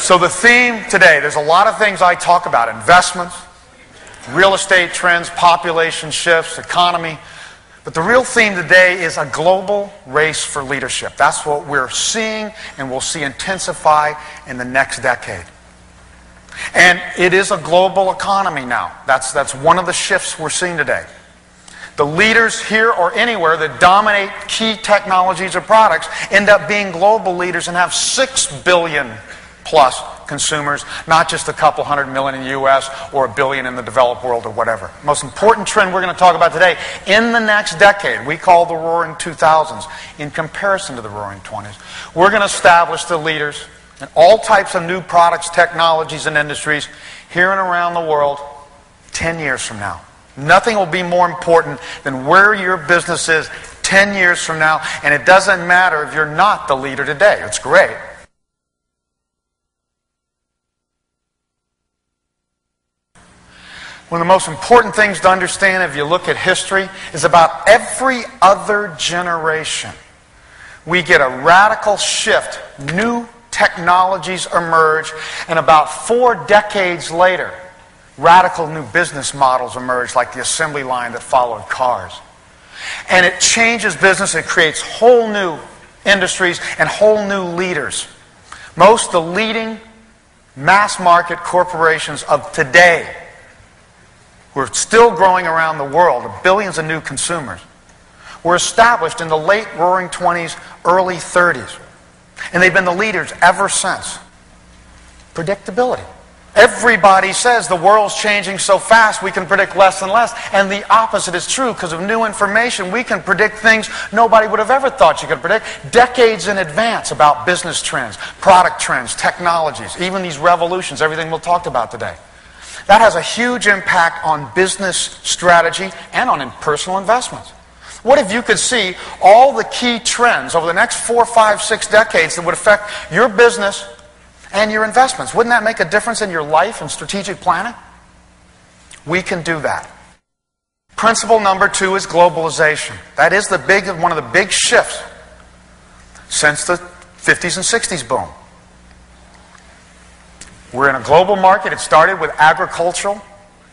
So the theme today, there's a lot of things I talk about: investments, real estate trends, population shifts, economy. But the real theme today is a global race for leadership. That's what we're seeing, and we'll see intensify in the next decade. And it is a global economy now. That's one of the shifts we're seeing today. The leaders here or anywhere that dominate key technologies or products end up being global leaders and have 6 billion plus consumers, not just a couple 100 million in the U.S. or 1 billion in the developed world or whatever. Most important trend we're going to talk about today, in the next decade, we call the Roaring 2000s, in comparison to the Roaring 20s. We're going to establish the leaders in all types of new products, technologies, and industries here and around the world 10 years from now. Nothing will be more important than where your business is 10 years from now, and it doesn't matter if you're not the leader today. It's great. One of the most important things to understand if you look at history is about every other generation, we get a radical shift. New technologies emerge, and about 4 decades later, radical new business models emerge, like the assembly line that followed cars. And it changes business. It creates whole new industries and whole new leaders. Most of the leading mass market corporations of today, we're still growing around the world, billions of new consumers, were established in the late Roaring 20s, early 30s. And they've been the leaders ever since. Predictability. Everybody says the world's changing so fast we can predict less and less. And the opposite is true. Because of new information, we can predict things nobody would have ever thought you could predict decades in advance about business trends, product trends, technologies, even these revolutions, everything we'll talk about today. That has a huge impact on business strategy and on personal investments. What if you could see all the key trends over the next 4, 5, 6 decades that would affect your business and your investments? Wouldn't that make a difference in your life and strategic planning? We can do that. Principle number 2 is globalization. That is one of the big shifts since the 50s and 60s boom. We're in a global market. It started with agricultural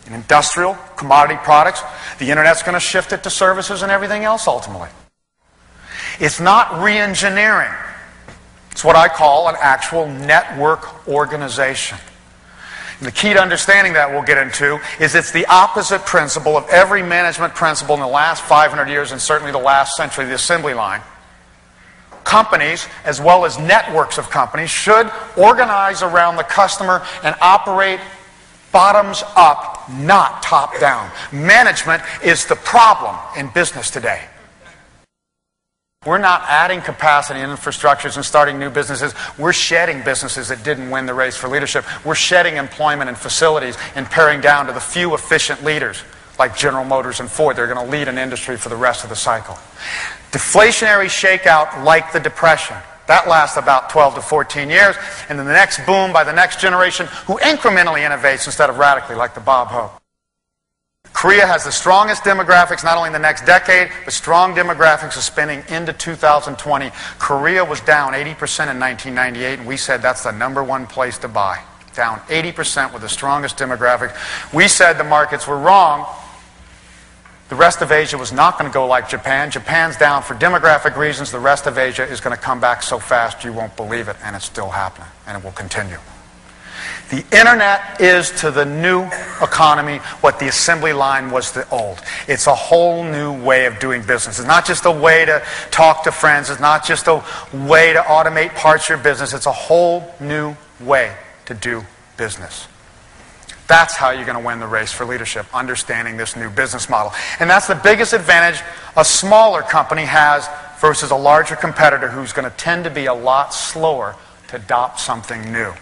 and industrial commodity products. The internet's going to shift it to services and everything else ultimately. It's not re-engineering. It's what I call an actual network organization. And the key to understanding that we'll get into is it's the opposite principle of every management principle in the last 500 years and certainly the last century, the assembly line. Companies, as well as networks of companies, should organize around the customer and operate bottoms up, not top down. Management is the problem in business today. We're not adding capacity and infrastructures and starting new businesses. We're shedding businesses that didn't win the race for leadership. We're shedding employment and facilities and paring down to the few efficient leaders like General Motors and Ford. They're going to lead an industry for the rest of the cycle. Deflationary shakeout like the Depression. That lasts about 12 to 14 years. And then the next boom by the next generation who incrementally innovates instead of radically like the Bob Hope. Korea has the strongest demographics not only in the next decade, but strong demographics are spending into 2020. Korea was down 80% in 1998, and we said that's the #1 place to buy. Down 80% with the strongest demographics. We said the markets were wrong. The rest of Asia was not going to go like Japan. Japan's down for demographic reasons. The rest of Asia is going to come back so fast you won't believe it, and it's still happening, and it will continue. The internet is to the new economy what the assembly line was to the old. It's a whole new way of doing business. It's not just a way to talk to friends. It's not just a way to automate parts of your business. It's a whole new way to do business. That's how you're going to win the race for leadership, understanding this new business model. And that's the biggest advantage a smaller company has versus a larger competitor who's going to tend to be a lot slower to adopt something new.